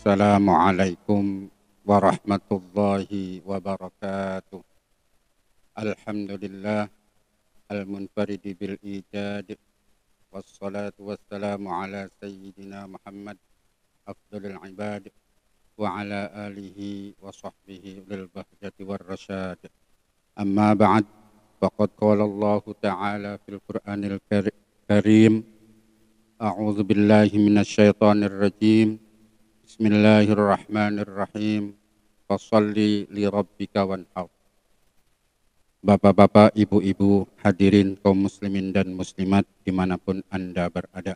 Assalamualaikum warahmatullahi wabarakatuh. Alhamdulillah al-munfaridi bil ijad wassalatu wassalamu ala sayyidina Muhammad afdalul ibad wa ala alihi wa sahbihi lil bahjati war rasyad. Amma ba'd, faqad qala Allah ta'ala fil Qur'anil Karim, a'udzu billahi minasyaitonir rajim. Bismillahirrahmanirrahim. Fasholli li rabbika wanhar. Bapak-bapak, ibu-ibu, hadirin kaum muslimin dan muslimat dimanapun Anda berada.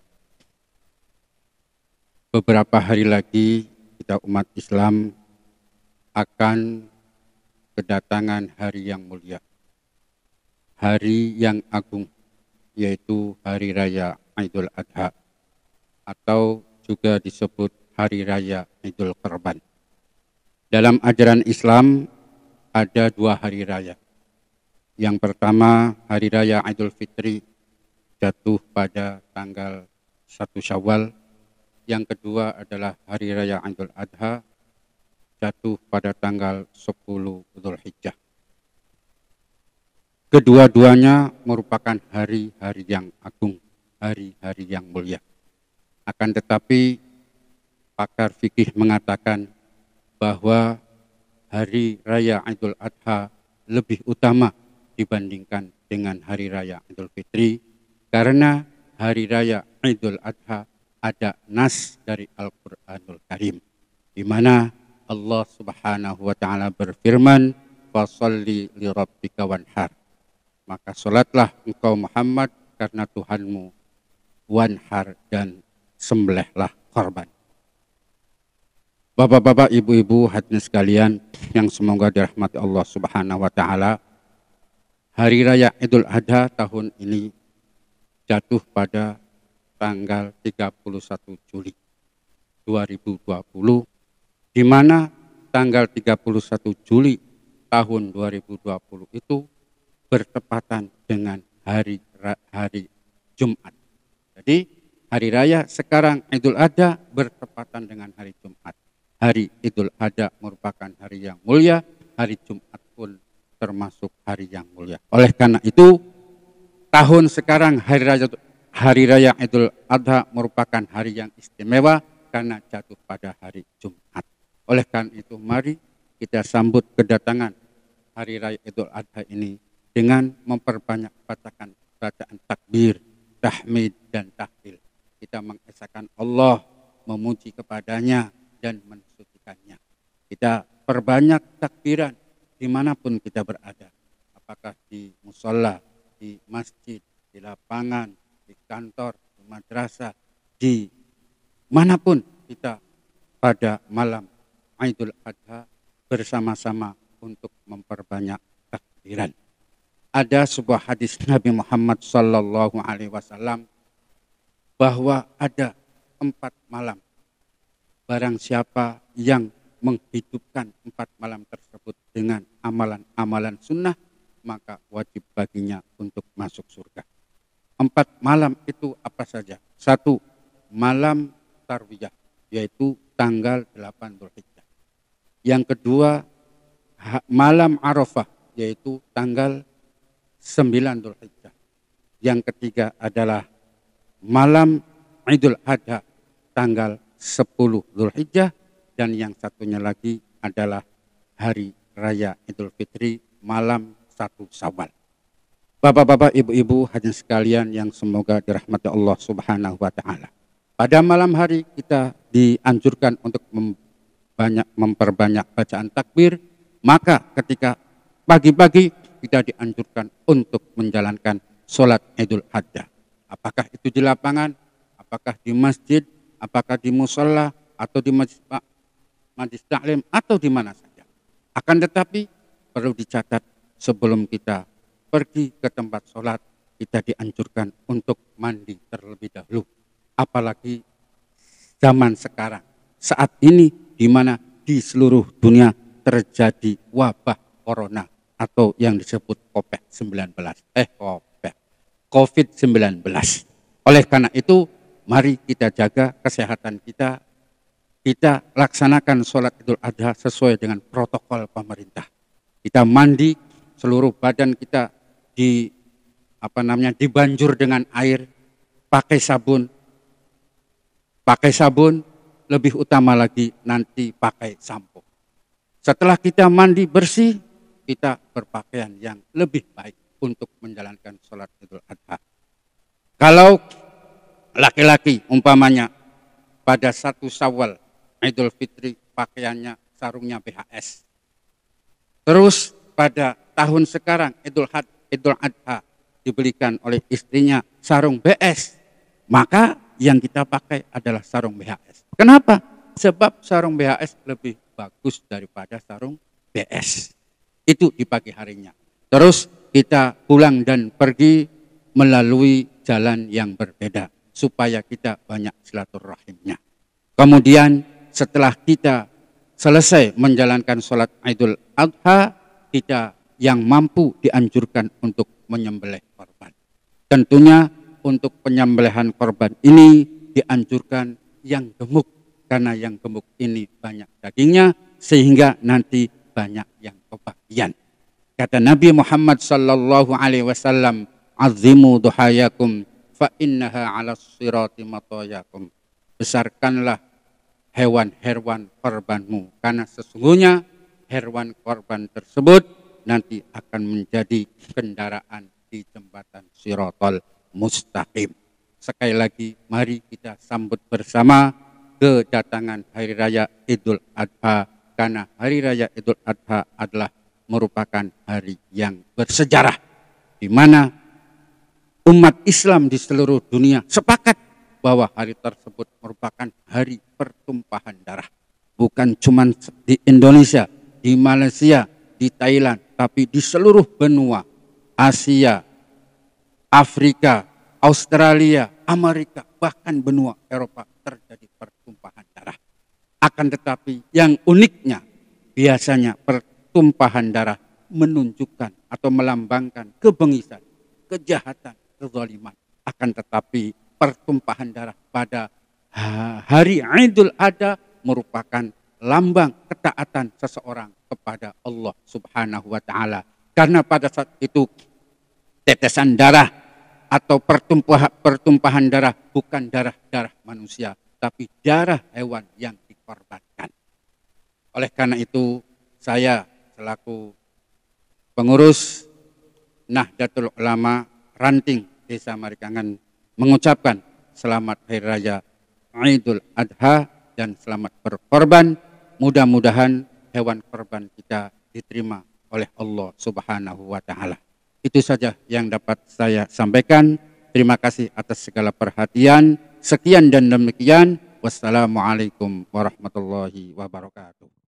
Beberapa hari lagi kita umat Islam akan kedatangan hari yang mulia, hari yang agung, yaitu Hari Raya Idul Adha atau juga disebut Hari Raya Idul Kurban. Dalam ajaran Islam ada dua hari raya. Yang pertama, Hari Raya Idul Fitri jatuh pada tanggal 1 Syawal. Yang kedua adalah Hari Raya Idul Adha jatuh pada tanggal 10 Dzulhijjah. Kedua-duanya merupakan hari-hari yang agung, hari-hari yang mulia. Akan tetapi pakar fikih mengatakan bahwa Hari Raya Idul Adha lebih utama dibandingkan dengan Hari Raya Idul Fitri, karena Hari Raya Idul Adha ada nas dari Al-Quranul Karim, di mana Allah Subhanahu wa Ta'ala berfirman, "Fasholli li rabbika wanhar." Maka salatlah engkau Muhammad karena Tuhanmu, wanhar, dan sembelihlah korban. Bapak-bapak, ibu-ibu, hadirin sekalian yang semoga dirahmati Allah Subhanahu wa Ta'ala, Hari Raya Idul Adha tahun ini jatuh pada tanggal 31 Juli 2020, di mana tanggal 31 Juli tahun 2020 itu bertepatan dengan hari Jumat. Jadi Hari Raya sekarang Idul Adha bertepatan dengan hari Jumat. Hari Idul Adha merupakan hari yang mulia, hari Jumat pun termasuk hari yang mulia. Oleh karena itu, tahun sekarang Hari Raya Idul Adha merupakan hari yang istimewa karena jatuh pada hari Jumat. Oleh karena itu, mari kita sambut kedatangan Hari Raya Idul Adha ini dengan memperbanyak bacaan takbir, tahmid, dan tahlil. Kita mengesahkan Allah, memuji kepadanya, dan mensucikannya. Kita perbanyak takbiran dimanapun kita berada, apakah di musola, di masjid, di lapangan, di kantor, di madrasah, di manapun kita pada malam Idul Adha bersama-sama untuk memperbanyak takbiran. Ada sebuah hadis Nabi Muhammad Sallallahu Alaihi Wasallam bahwa ada 4 malam. Barang siapa yang menghidupkan 4 malam tersebut dengan amalan-amalan sunnah, maka wajib baginya untuk masuk surga. 4 malam itu apa saja? 1, malam tarwiyah, yaitu tanggal 8 Dzulhijjah. Yang kedua, malam Arafah, yaitu tanggal 9 Dzulhijjah. Yang ketiga adalah malam Idul Adha, tanggal 10 Dzulhijjah, dan yang satunya lagi adalah Hari Raya Idul Fitri malam 1 Syawal. Bapak-bapak, ibu-ibu, hadirin sekalian yang semoga dirahmati Allah Subhanahu wa Ta'ala. Pada malam hari kita dianjurkan untuk memperbanyak bacaan takbir, maka ketika pagi-pagi kita dianjurkan untuk menjalankan sholat Idul Adha. Apakah itu di lapangan, apakah di masjid, apakah di musola, atau di majlis taklim, atau di mana saja. Akan tetapi perlu dicatat, sebelum kita pergi ke tempat sholat, kita dianjurkan untuk mandi terlebih dahulu. Apalagi zaman sekarang, saat ini di mana di seluruh dunia terjadi wabah corona atau yang disebut COVID-19. Oleh karena itu, mari kita jaga kesehatan kita kita laksanakan sholat Idul Adha sesuai dengan protokol pemerintah. Kita mandi, seluruh badan kita dibanjur dengan air, pakai sabun, lebih utama lagi nanti pakai sampo. Setelah kita mandi bersih, kita berpakaian yang lebih baik untuk menjalankan sholat Idul Adha. Kalau laki-laki umpamanya pada 1 Syawal Idul Fitri pakaiannya sarungnya BHS. Terus pada tahun sekarang Idul Adha dibelikan oleh istrinya sarung BS. Maka yang kita pakai adalah sarung BHS. Kenapa? Sebab sarung BHS lebih bagus daripada sarung BS. Itu di pagi harinya. Terus kita pulang dan pergi melalui jalan yang berbeda supaya kita banyak silaturahimnya. Kemudian setelah kita selesai menjalankan sholat Idul Adha, kita yang mampu dianjurkan untuk menyembelih korban. Tentunya untuk penyembelihan korban ini dianjurkan yang gemuk, karena yang gemuk ini banyak dagingnya sehingga nanti banyak yang kebagian. Kata Nabi Muhammad sallallahu alaihi wasallam, "Azimu duhayakum fa innaha 'alas sirati matayakum." Besarkanlah hewan-hewan korbanmu, karena sesungguhnya hewan korban tersebut nanti akan menjadi kendaraan di jembatan Shiratal Mustaqim. Sekali lagi mari kita sambut bersama kedatangan Hari Raya Idul Adha, karena Hari Raya Idul Adha adalah merupakan hari yang bersejarah di mana umat Islam di seluruh dunia sepakat bahwa hari tersebut merupakan hari pertumpahan darah. Bukan cuma di Indonesia, di Malaysia, di Thailand, tapi di seluruh benua Asia, Afrika, Australia, Amerika, bahkan benua Eropa terjadi pertumpahan darah. Akan tetapi yang uniknya biasanya pertumpahan darah menunjukkan atau melambangkan kebengisan, kejahatan, kezaliman. Akan tetapi pertumpahan darah pada hari Idul Adha merupakan lambang ketaatan seseorang kepada Allah Subhanahu wa taala. Karena pada saat itu tetesan darah atau pertumpahan darah bukan darah manusia, tapi darah hewan yang dikorbankan. Oleh karena itu saya selaku pengurus Nahdlatul Ulama Ranting Desa Marikangan mengucapkan selamat Hari Raya Idul Adha dan selamat berkorban. Mudah-mudahan hewan korban kita diterima oleh Allah Subhanahu wa taala. Itu saja yang dapat saya sampaikan. Terima kasih atas segala perhatian. Sekian dan demikian. Wassalamualaikum warahmatullahi wabarakatuh.